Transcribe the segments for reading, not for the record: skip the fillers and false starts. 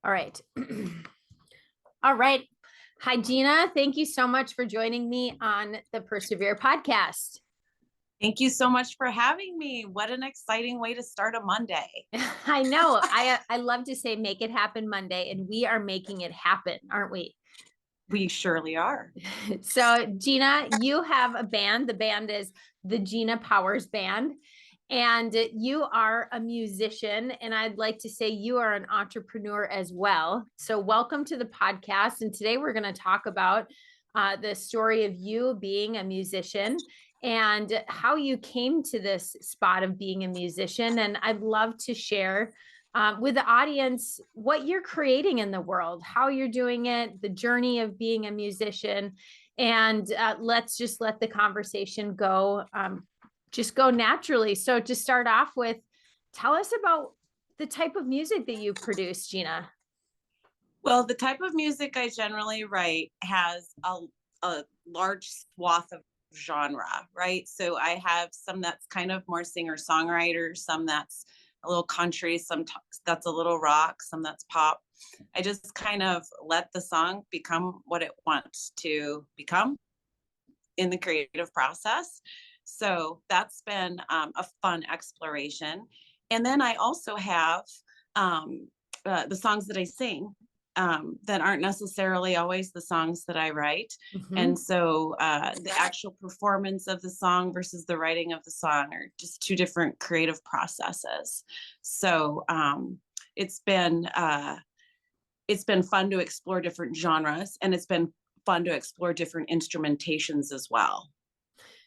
All right. All right. Hi, Gina. Thank you so much for joining me on the Persevere Podcast. Thank you so much for having me. What an exciting way to start a Monday. I know. I love to say make it happen Monday, and we are making it happen, aren't we? We surely are. So, Gina, you have a band. The band is the Gina Powers Band. And you are a musician, and I'd like to say you are an entrepreneur as well. So welcome to the podcast. And today we're going to talk about the story of you being a musician and how you came to this spot of being a musician. And I'd love to share with the audience what you're creating in the world, how you're doing it, the journey of being a musician. And let's just let the conversation go. Just go naturally. So to start off with, tell us about the type of music that you produce, Gina. Well, the type of music I generally write has a large swath of genre, right? So I have some that's kind of more singer-songwriter, some that's a little country, some that's a little rock, some that's pop. I just kind of let the song become what it wants to become in the creative process. So that's been a fun exploration. And then I also have the songs that I sing that aren't necessarily always the songs that I write. Mm-hmm. And so the actual performance of the song versus the writing of the song are just two different creative processes. So it's been fun to explore different genres, and it's been fun to explore different instrumentations as well.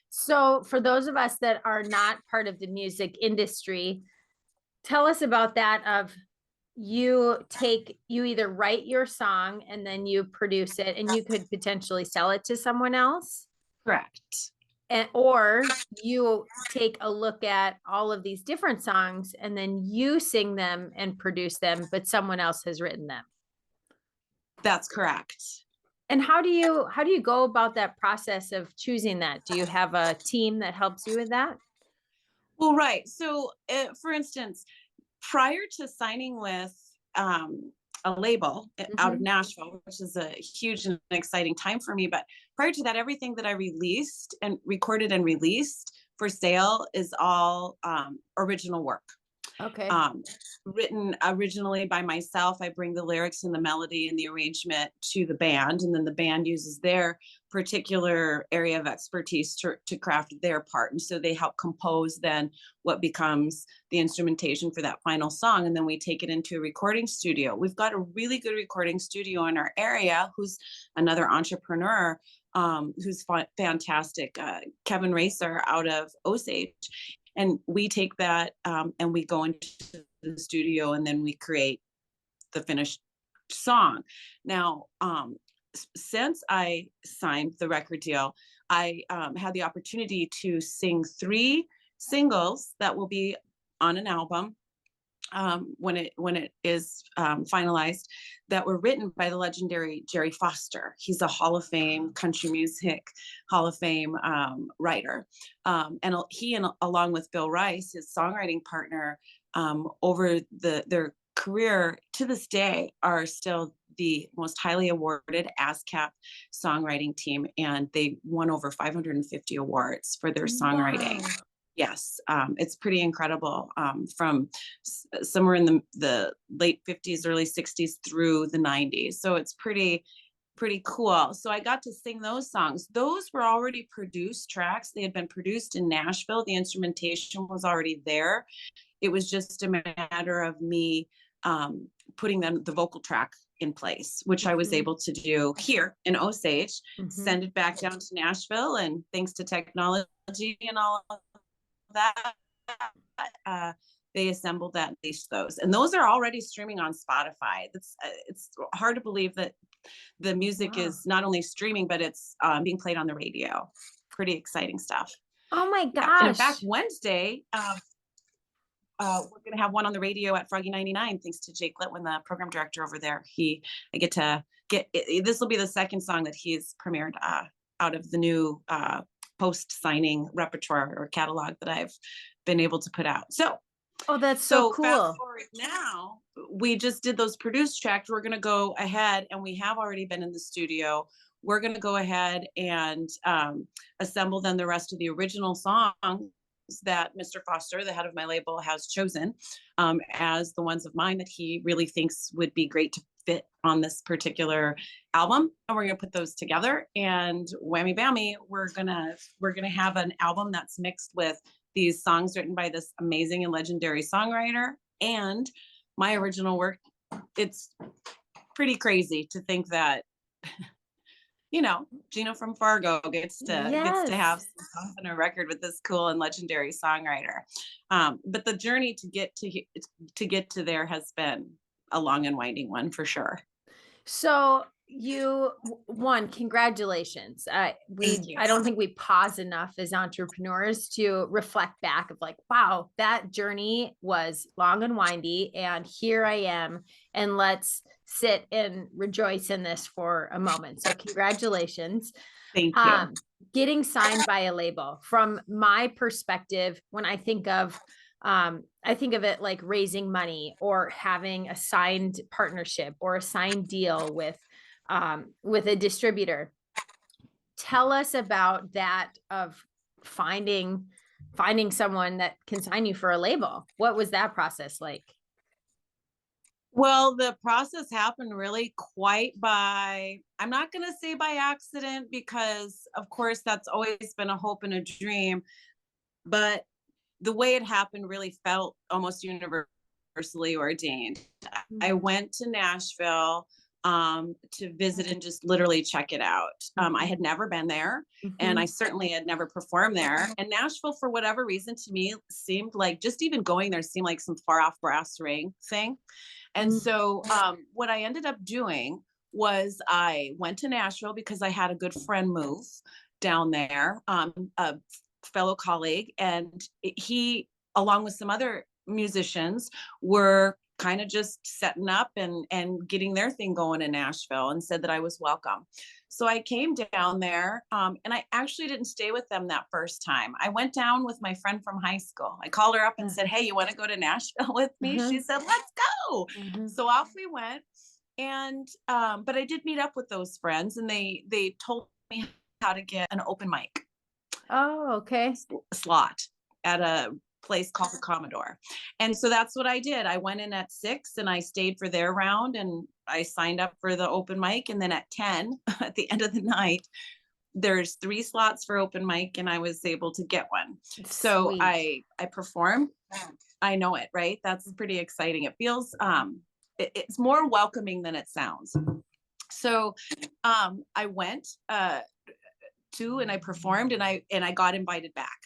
So for those of us that are not part of the music industry, tell us about that of you either write your song and then you produce it and you could potentially sell it to someone else. Correct. Or you take a look at all of these different songs and then you sing them and produce them, but someone else has written them. That's correct. And how do you go about that process of choosing that? Do you have a team that helps you with that? Well, right. So, for instance, prior to signing with a label out of Nashville, which is a huge and exciting time for me, but prior to that, everything that I released and recorded and released for sale is all original work. Okay. Written originally by myself. I bring the lyrics and the melody and the arrangement to the band, and then the band uses their particular area of expertise to craft their part. And so they help compose then what becomes the instrumentation for that final song. And then we take it into a recording studio. We've got a really good recording studio in our area who's another entrepreneur who's fantastic, Kevin Racer out of Osage. And we take that and we go into the studio and then we create the finished song. Now, since I signed the record deal, I had the opportunity to sing 3 singles that will be on an album when it is finalized, that were written by the legendary Jerry Foster. He's a Hall of Fame country music Hall of Fame writer, and he along with Bill Rice, his songwriting partner, over their career to this day are still the most highly awarded ASCAP songwriting team, and they won over 550 awards for their songwriting. Wow. Yes, it's pretty incredible, from somewhere in the late 50s, early 60s through the 90s. So it's pretty cool. So I got to sing those songs. Those were already produced tracks. They had been produced in Nashville. The instrumentation was already there. It was just a matter of me putting the vocal track in place, which I was able to do here in Osage, send it back down to Nashville, and thanks to technology and all of that, they assembled that and released those, and those are already streaming on Spotify. It's hard to believe that the music is not only streaming, but it's being played on the radio. Pretty exciting stuff. Oh my gosh. Yeah. And in fact, Wednesday, we're going to have one on the radio at Froggy 99, thanks to Jake Litwin, the program director over there. I get to get, this will be the second song that he's premiered out of the new post-signing repertoire or catalog that I've been able to put out. So that's so cool. Fast forward now, we just did those produced tracks. We're going to go ahead, and we have already been in the studio. We're going to go ahead and assemble then the rest of the original songs that Mr. Foster, the head of my label, has chosen as the ones of mine that he really thinks would be great to fit on this particular album. And we're going to put those together, and whammy bammy, we're going to have an album that's mixed with these songs written by this amazing and legendary songwriter and my original work. It's pretty crazy to think that Gina from Fargo gets to have some songs on a record with this cool and legendary songwriter. But the journey to get to there has been a long and winding one for sure. So congratulations. I don't think we pause enough as entrepreneurs to reflect back of like, wow, that journey was long and windy, and here I am, and let's sit and rejoice in this for a moment. So congratulations. Thank you. Getting signed by a label, from my perspective, when I think of it like raising money or having a signed partnership or a signed deal with a distributor. Tell us about that, of finding someone that can sign you for a label. What was that process like? Well, the process happened really quite I'm not going to say by accident, because of course that's always been a hope and a dream, but the way it happened really felt almost universally ordained. I went to Nashville to visit and just literally check it out. I had never been there, and I certainly had never performed there. And Nashville, for whatever reason, to me seemed like, just even going there seemed like some far off brass ring thing. And so what I ended up doing was I went to Nashville because I had a good friend move down there, a fellow colleague, and he, along with some other musicians, were kind of just setting up and getting their thing going in Nashville, and said that I was welcome. So I came down there, and I actually didn't stay with them that first time. I went down with my friend from high school. I called her up and said, hey, you want to go to Nashville with me? She said, let's go. So off we went. And, but I did meet up with those friends, and they told me how to get an open mic. Oh, okay. Slot at a place called the Commodore. And so that's what I did. I went in at 6 and I stayed for their round, and I signed up for the open mic. And then at 10, at the end of the night, there's 3 slots for open mic, and I was able to get one. So Sweet. I performed. I know it, right? That's pretty exciting. It feels, it's more welcoming than it sounds. So I went and I performed, and I got invited back.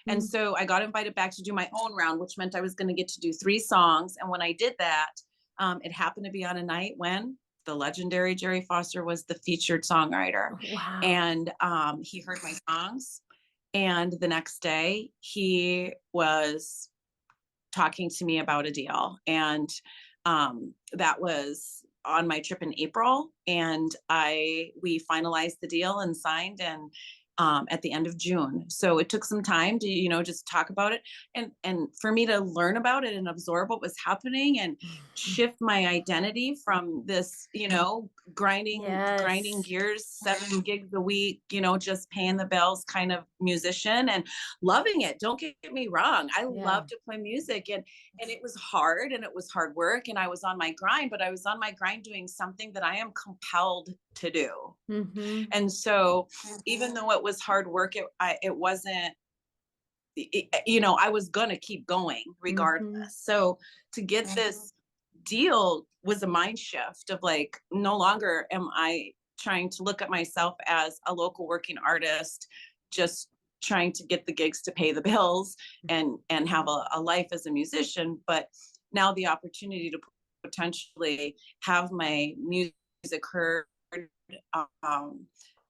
And so I got invited back to do my own round, which meant I was going to get to do 3 songs. And when I did that, it happened to be on a night when the legendary Jerry Foster was the featured songwriter. Wow. And he heard my songs. And the next day he was talking to me about a deal. And that was on my trip in April. And we finalized the deal and signed, and at the end of June. So it took some time to, just talk about it, and for me to learn about it and absorb what was happening, and shift my identity from this, grinding gears, 7 gigs a week, just paying the bills kind of musician, and loving it. Don't get me wrong. I love to play music, and it was hard, and it was hard work, and I was on my grind, but I was on my grind doing something that I am compelled to do. And so even though it was hard work, it wasn't, I was going to keep going regardless. So to get this deal was a mind shift of like, no longer am I trying to look at myself as a local working artist, just trying to get the gigs to pay the bills and have a life as a musician, but now the opportunity to potentially have my music heard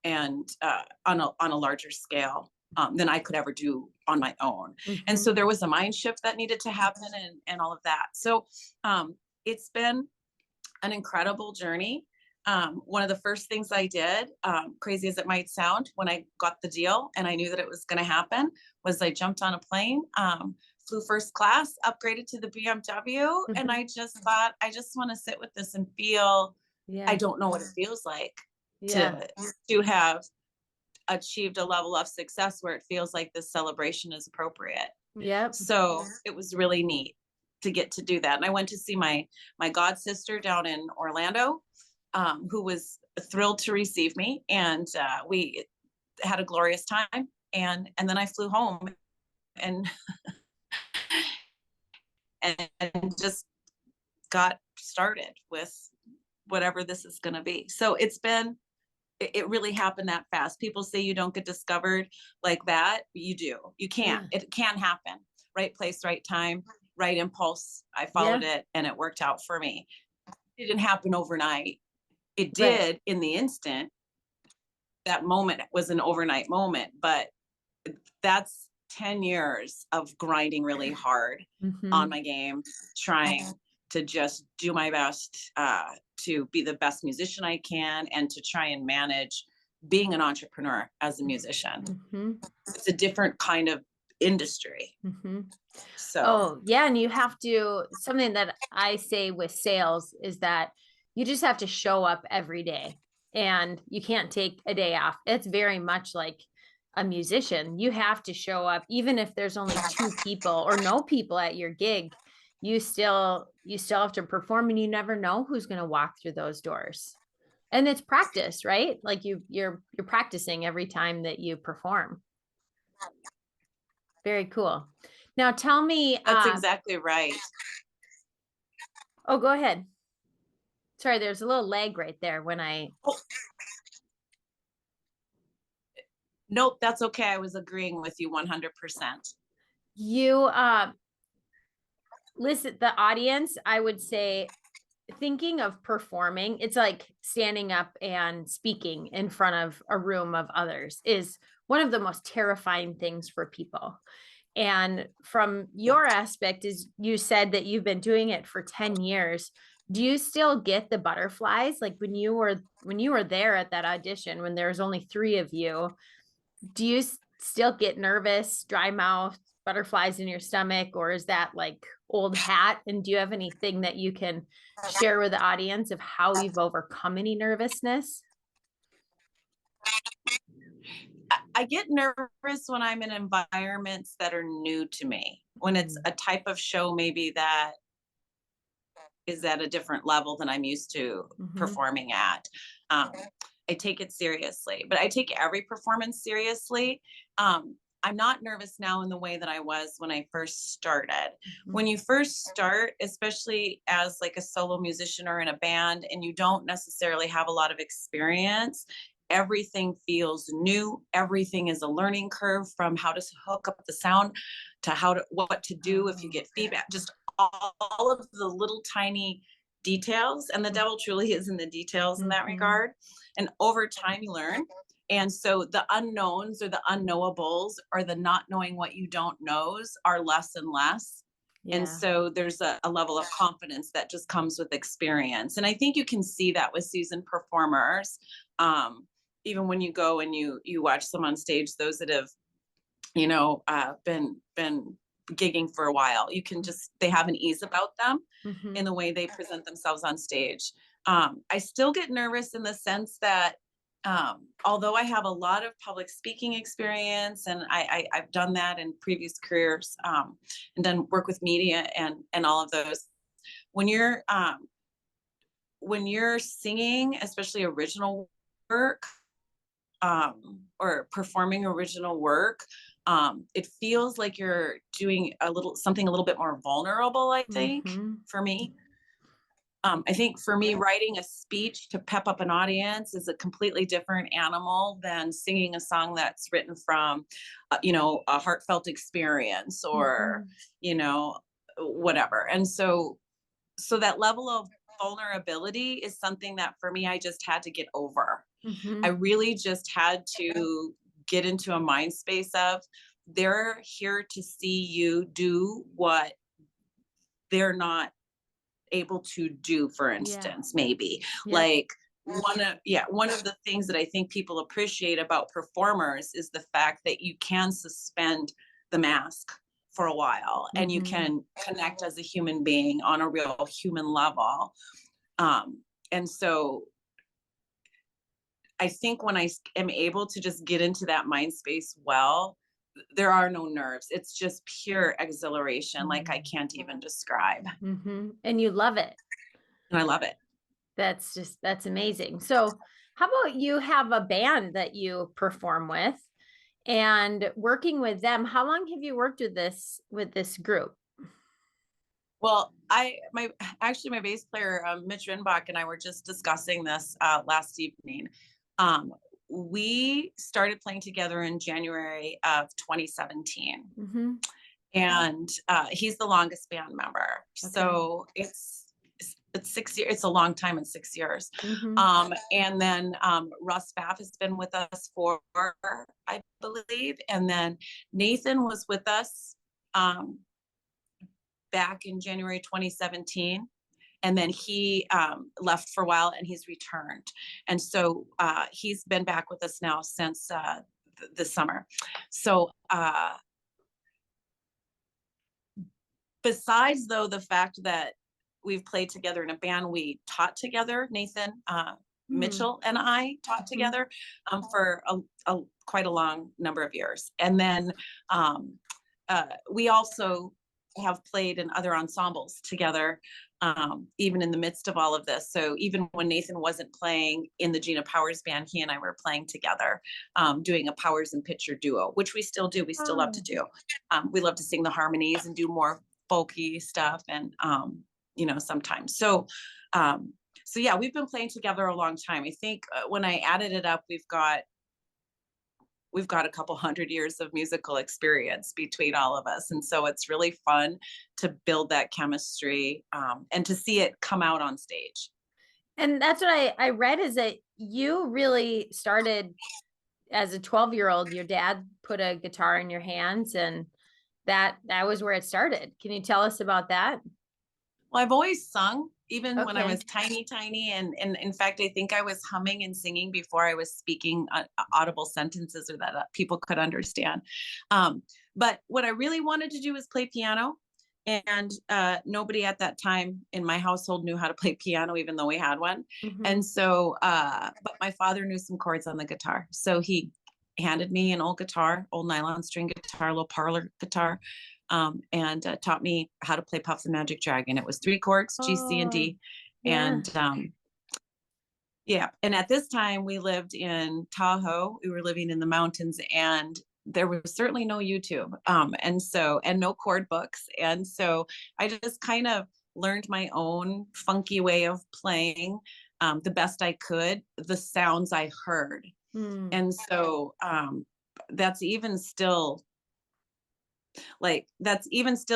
and on a larger scale than I could ever do on my own. And so there was a mind shift that needed to happen, and all of that. So it's been an incredible journey. One of the first things I did, crazy as it might sound, when I got the deal and I knew that it was going to happen, was I jumped on a plane, flew first class, upgraded to the BMW. And I just thought, I just want to sit with this and feel, I don't know what it feels like to have achieved a level of success where it feels like this celebration is appropriate. So it was really neat to get to do that. And I went to see my god sister down in Orlando, who was thrilled to receive me, and we had a glorious time. And then I flew home and and just got started with whatever this is going to be. So it really happened that fast. People say you don't get discovered like that. You do. You can't. It can happen. Right place, right time, right impulse. I followed it and it worked out for me. It didn't happen overnight. It did in the instant. That moment was an overnight moment, but that's 10 years of grinding really hard on my game, trying to just do my best to be the best musician I can, and to try and manage being an entrepreneur as a musician. It's a different kind of industry. So, and you have to, something that I say with sales is that you just have to show up every day, and you can't take a day off. It's very much like a musician. You have to show up, even if there's only 2 people or no people at your gig. You still have to perform, and you never know who's going to walk through those doors. And it's practice, right? Like you're practicing every time that you perform. Very cool. Now tell me. That's exactly right. Oh, go ahead. Sorry, there's a little lag right there when I. Nope, that's okay. I was agreeing with you 100%. You listen, the audience, I would say, thinking of performing, it's like standing up and speaking in front of a room of others is one of the most terrifying things for people. And from your aspect, is you said that you've been doing it for 10 years. Do you still get the butterflies? Like when you were there at that audition, when there was only 3 of you, do you still get nervous, dry mouth, butterflies in your stomach, or is that like old hat? And do you have anything that you can share with the audience of how you've overcome any nervousness? I get nervous when I'm in environments that are new to me, when it's a type of show maybe that is at a different level than I'm used to performing at. I take it seriously, but I take every performance seriously. I'm not nervous now in the way that I was when I first started. When you first start, especially as like a solo musician or in a band, and you don't necessarily have a lot of experience, everything feels new. Everything is a learning curve, from how to hook up the sound to what to do if you get feedback, just all of the little tiny details. And the devil truly is in the details in that regard. And over time you learn. And so the unknowns or the unknowables or the not knowing what you don't knows are less and less. And so there's a level of confidence that just comes with experience. And I think you can see that with seasoned performers. Even when you go and you watch them on stage, those that have, been gigging for a while, you can just, they have an ease about them in the way they present themselves on stage. I still get nervous in the sense that although I have a lot of public speaking experience, and I've done that in previous careers, and done work with media and all of those, when you're singing, especially original work, or performing original work, it feels like you're doing something a little bit more vulnerable, I think, for me. I think for me, writing a speech to pep up an audience is a completely different animal than singing a song that's written from, a heartfelt experience or, whatever. And so that level of vulnerability is something that for me, I just had to get over. I really just had to get into a mind space of, they're here to see you do what they're not able to do, for instance, maybe like one of the things that I think people appreciate about performers is the fact that you can suspend the mask for a while, and you can connect as a human being on a real human level. And so I think when I am able to just get into that mind space, well, there are no nerves. It's just pure exhilaration, like I can't even describe. And you love it. And I love it. That's amazing. So how about you have a band that you perform with and working with them? How long have you worked with this group? Well, my bass player, Mitch Rinbach, and I were just discussing this last evening. We started playing together in January of 2017. And he's the longest band member. Okay. So it's 6 years. It's a long time in 6 years. And then Russ Pfaff has been with us for, I believe. And then Nathan was with us back in January 2017. And then he left for a while and he's returned. And so he's been back with us now since the summer. So besides though the fact that we've played together in a band, we taught together, Nathan, Mitchell and I taught together for quite a long number of years. And then we also have played in other ensembles together, even in the midst of all of this. So even when Nathan wasn't playing in the Gina Powers band, he and I were playing together, doing a Powers and Pitcher duo, which we still do. We still love to do. We love to sing the harmonies and do more folky stuff, and sometimes. So yeah, we've been playing together a long time. I think when I added it up, we've got a couple hundred years of musical experience between all of us. And so it's really fun to build that chemistry and to see it come out on stage. And that's what I read, is that you really started as a 12-year-old. Your dad put a guitar in your hands, and that was where it started. Can you tell us about that? Well, I've always sung, even when I was tiny. And in fact, I think I was humming and singing before I was speaking audible sentences or that people could understand. But what I really wanted to do was play piano. And nobody at that time in my household knew how to play piano, even though we had one. And so, but my father knew some chords on the guitar. So he handed me an old nylon string guitar, little parlor guitar. And taught me how to play Puff the Magic Dragon. It was 3 chords, G, C, and D. Yeah. And and at this time we lived in Tahoe. We were living in the mountains, and there was certainly no YouTube, and no chord books. And so I just kind of learned my own funky way of playing the best I could, the sounds I heard. And so that's even still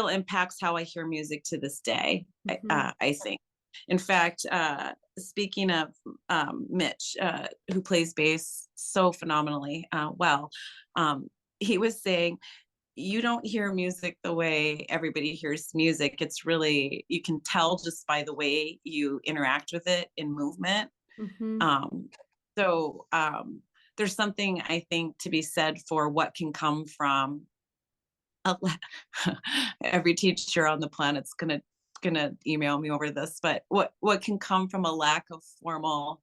impacts how I hear music to this day. I think. In fact, speaking of Mitch, who plays bass so phenomenally well, he was saying, you don't hear music the way everybody hears music. It's really, you can tell just by the way you interact with it in movement. So there's something, I think, to be said for what can come from every teacher on the planet's gonna email me over this, but what can come from a lack of formal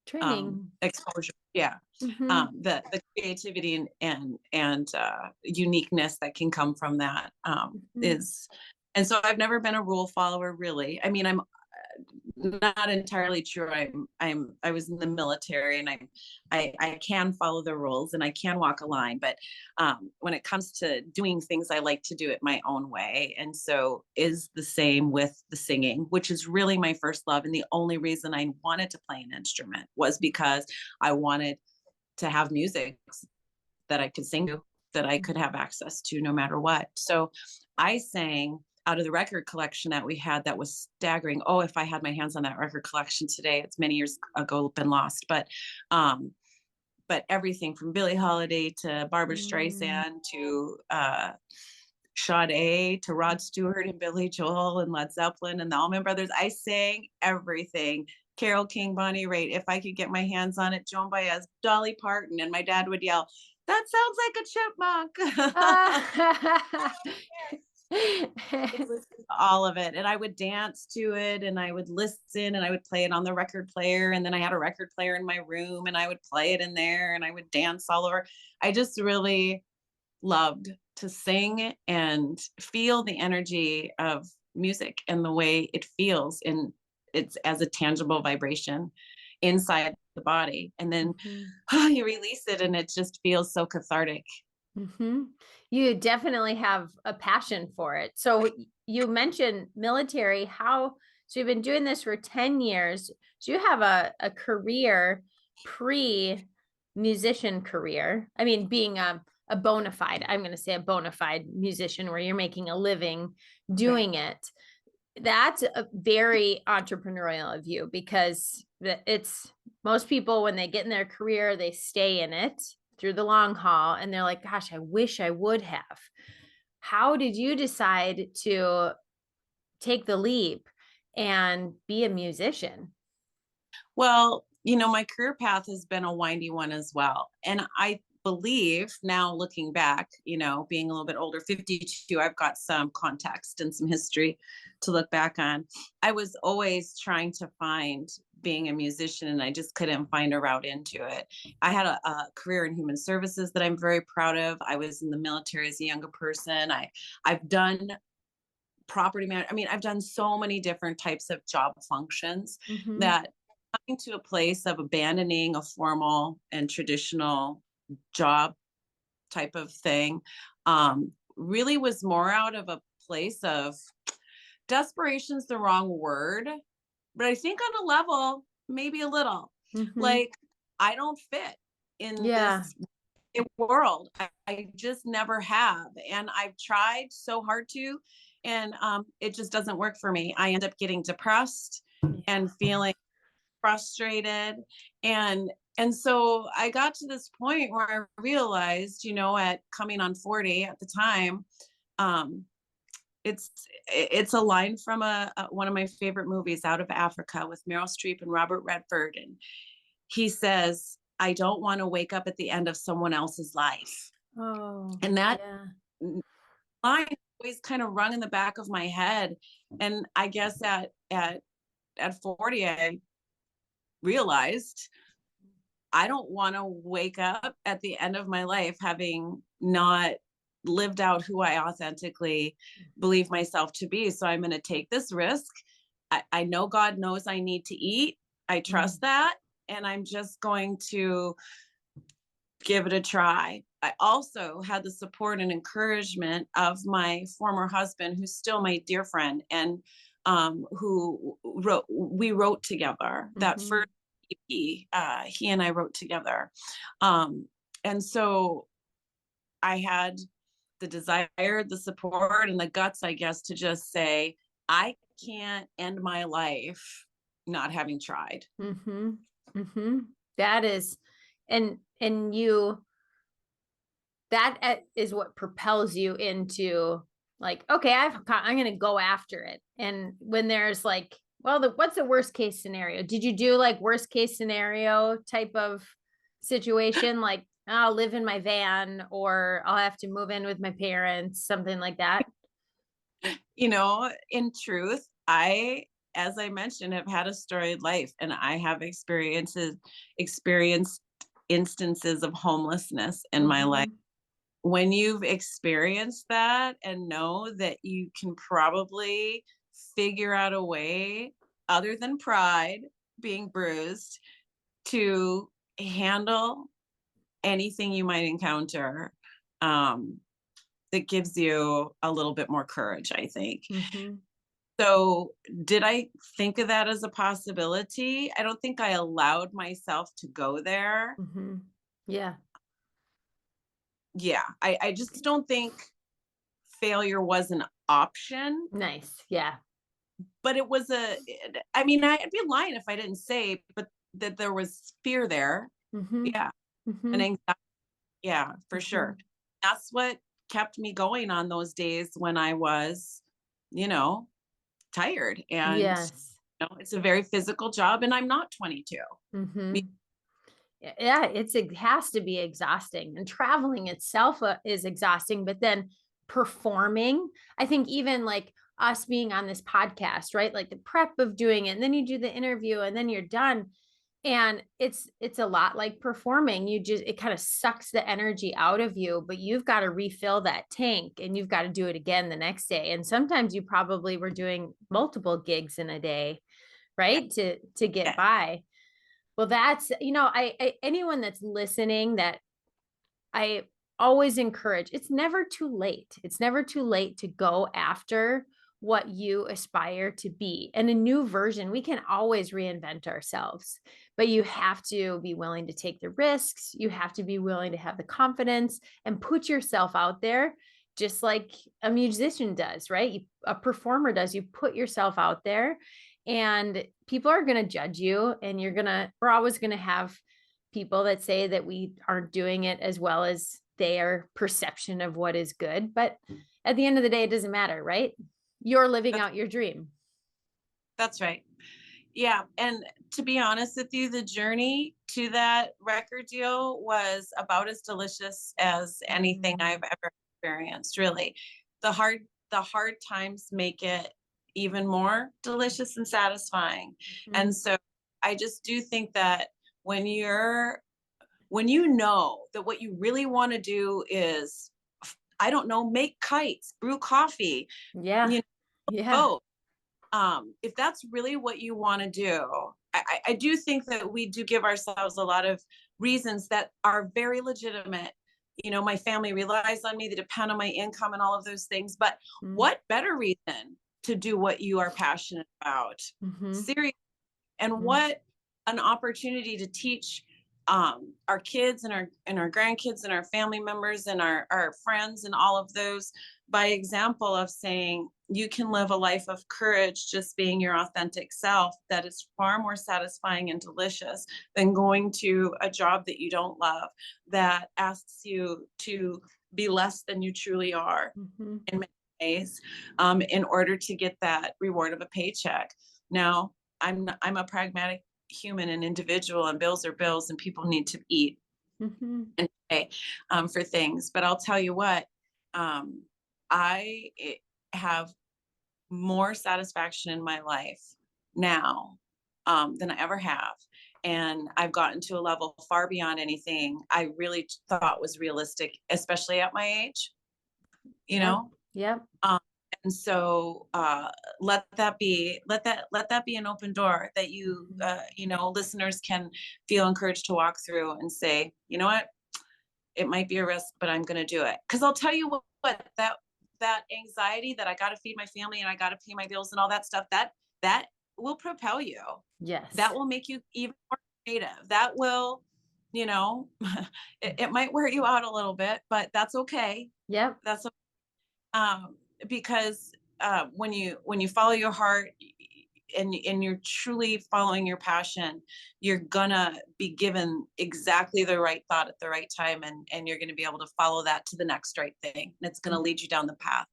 training, exposure. The creativity and uniqueness that can come from that is, and so I've never been a rule follower, really. I mean, I'm not entirely sure. I was in the military, and I can follow the rules and I can walk a line, but when it comes to doing things, I like to do it my own way. And so is the same with the singing, which is really my first love. And the only reason I wanted to play an instrument was because I wanted to have music that I could sing to, that I could have access to no matter what. So I sang out of the record collection that we had that was staggering. Oh, if I had my hands on that record collection today, it's many years ago been lost. But everything from Billie Holiday to Barbara Streisand to Sade to Rod Stewart and Billy Joel and Led Zeppelin and the Allman Brothers. I sang everything. Carole King, Bonnie Raitt, if I could get my hands on it, Joan Baez, Dolly Parton. And my dad would yell, that sounds like a chipmunk. Ah. Would listen to all of it, and I would dance to it, and I would listen, and I would play it on the record player, and then I had a record player in my room, and I would play it in there, and I would dance all over. I just really loved to sing and feel the energy of music and the way it feels in it's as a tangible vibration inside the body, and then you release it and it just feels so cathartic. Mm-hmm. You definitely have a passion for it. So you mentioned military. So you've been doing this for 10 years. So you have a career pre-musician career. I mean, being a bona fide, I'm going to say a bona fide musician where you're making a living doing it. That's a very entrepreneurial of you, because it's most people, when they get in their career, they stay in it through the long haul, and they're like, gosh, I wish I would have. How did you decide to take the leap and be a musician? Well, my career path has been a windy one as well. And I believe now, looking back, being a little bit older, 52, I've got some context and some history to look back on. I was always trying to find being a musician, and I just couldn't find a route into it. I had a career in human services that I'm very proud of. I was in the military as a younger person. I've done property management. I mean, I've done so many different types of job functions that coming to a place of abandoning a formal and traditional job type of thing really was more out of a place of desperation's the wrong word, but I think on a level, maybe a little, like I don't fit in this world. I just never have. And I've tried so hard to, and it just doesn't work for me. I end up getting depressed and feeling frustrated. And so I got to this point where I realized, at coming on 40 at the time, it's a line from one of my favorite movies, Out of Africa, with Meryl Streep and Robert Redford. And he says, I don't want to wake up at the end of someone else's life. And that line always kind of rung in the back of my head. And I guess at 40, I realized I don't want to wake up at the end of my life having not lived out who I authentically believe myself to be. So I'm going to take this risk. I know God knows I need to eat. I trust that. And I'm just going to give it a try. I also had the support and encouragement of my former husband, who's still my dear friend, and we wrote together that first EP. He and I wrote together. And so I had the desire, the support, and the guts, I guess, to just say, I can't end my life not having tried. That is, and you, that is what propels you into like, okay, I'm going to go after it. And when there's like, well, what's the worst case scenario? Did you do like worst case scenario type of situation? Like, I'll live in my van, or I'll have to move in with my parents, something like that. In truth, as I mentioned, have had a storied life, and I have experienced instances of homelessness in my life. When you've experienced that and know that you can probably figure out a way other than pride being bruised to handle anything you might encounter, that gives you a little bit more courage, I think. So did I think of that as a possibility? I don't think I allowed myself to go there. Yeah. I just don't think failure was an option. Nice. Yeah. But it was I mean, I'd be lying if I didn't say, but that there was fear there. Yeah. And anxiety. Yeah, for sure. That's what kept me going on those days when I was, tired. And it's a very physical job, and I'm not 22. Yeah, it has to be exhausting, and traveling itself is exhausting, but then performing, I think even like us being on this podcast, right? Like the prep of doing it, and then you do the interview and then you're done. And it's a lot like performing. It kind of sucks the energy out of you, but you've got to refill that tank and you've got to do it again the next day. And sometimes you probably were doing multiple gigs in a day, right? To get Yeah. by. Well, that's, I anyone that's listening, that I always encourage, it's never too late. It's never too late to go after what you aspire to be. And a new version, we can always reinvent ourselves, but you have to be willing to take the risks. You have to be willing to have the confidence and put yourself out there, just like a musician does, right? A performer does. You put yourself out there, and people are going to judge you, and we're always going to have people that say that we aren't doing it as well as their perception of what is good. But at the end of the day, it doesn't matter, right? You're living out your dream. That's right. Yeah. And to be honest with you, the journey to that record deal was about as delicious as anything I've ever experienced, really. The hard times make it even more delicious and satisfying. And so I just do think that when you know that what you really want to do is, I don't know, make kites, brew coffee, Yeah. vote. If that's really what you want to do, I do think that we do give ourselves a lot of reasons that are very legitimate. My family relies on me, they depend on my income and all of those things. But what better reason to do what you are passionate about? Seriously. And what an opportunity to teach our kids and our grandkids and our family members and our friends and all of those, by example of saying you can live a life of courage just being your authentic self, that is far more satisfying and delicious than going to a job that you don't love, that asks you to be less than you truly are in many ways, in order to get that reward of a paycheck. Now, I'm a pragmatic human and individual, and bills are bills, and people need to eat and pay for things. But I'll tell you what, I have more satisfaction in my life now than I ever have. And I've gotten to a level far beyond anything I really thought was realistic, especially at my age, Yep. And so let that be an open door that you listeners can feel encouraged to walk through and say, you know what, it might be a risk, but I'm going to do it. Because I'll tell you what, that anxiety that I got to feed my family and I got to pay my bills and all that stuff, that will propel you. Yes. That will make you even more creative. That will, it might wear you out a little bit, but that's okay. Yep. That's because when you follow your heart and you're truly following your passion, you're gonna be given exactly the right thought at the right time, and you're gonna be able to follow that to the next right thing, and it's gonna lead you down the path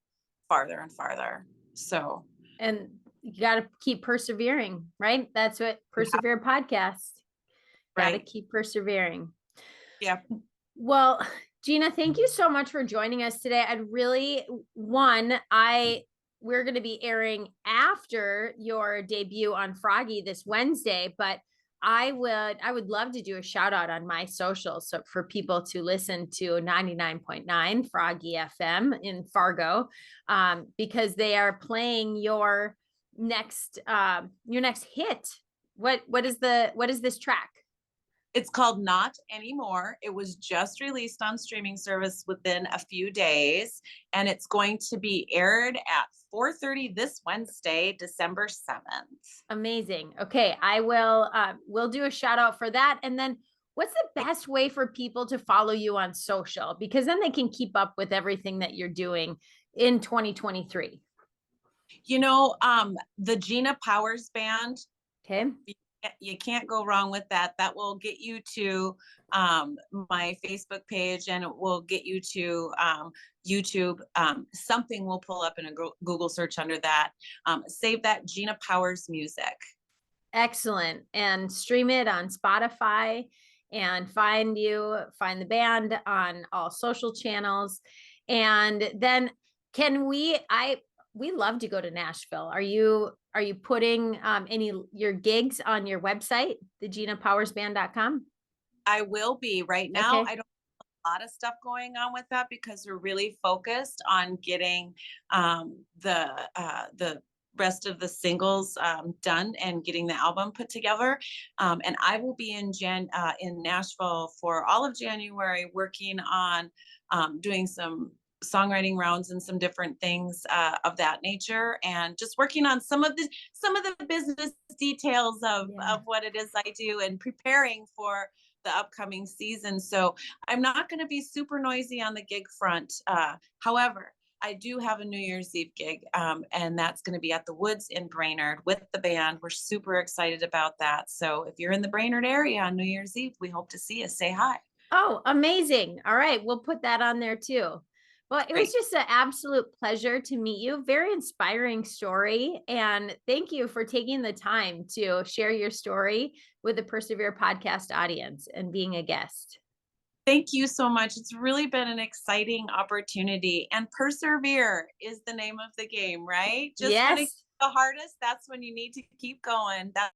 farther and farther. So, and you got to keep persevering, right? That's what Persevere Podcast. Got to keep persevering. Yeah. Well, Gina, thank you so much for joining us today. We're going to be airing after your debut on Froggy this Wednesday, but I would love to do a shout out on my socials, so for people to listen to 99.9 Froggy FM in Fargo, because they are playing your next hit. What is this track? It's called Not Anymore. It was just released on streaming service within a few days, and it's going to be aired at 4:30 this Wednesday, December 7th. Amazing. Okay, we'll do a shout out for that. And then what's the best way for people to follow you on social? Because then they can keep up with everything that you're doing in 2023. The Gina Powers band. Okay. You can't go wrong with that. That will get you to my Facebook page, and it will get you to YouTube. Something will pull up in a Google search under that. Save that, Gina Powers Music. Excellent. And stream it on Spotify and find find the band on all social channels. And then we love to go to Nashville. Are you putting any your gigs on your website, the GinaPowersBand.com? I will be. Right now. Okay. I don't have a lot of stuff going on with that because we're really focused on getting the rest of the singles done and getting the album put together. And I will be in Nashville for all of January, working on doing some songwriting rounds and some different things of that nature, and just working on some of the business details of what it is I do, and preparing for the upcoming season. So I'm not going to be super noisy on the gig front. However, I do have a New Year's Eve gig, and that's going to be at the Woods in Brainerd with the band. We're super excited about that. So if you're in the Brainerd area on New Year's Eve, we hope to see you. Say hi. Oh, amazing. All right. We'll put that on there too. Well, it was Great. just an absolute pleasure to meet you. Very inspiring story. And thank you for taking the time to share your story with the Persevere podcast audience and being a guest. Thank you so much. It's really been an exciting opportunity, and persevere is the name of the game, right? Just when it's Yes. the hardest, that's when you need to keep going.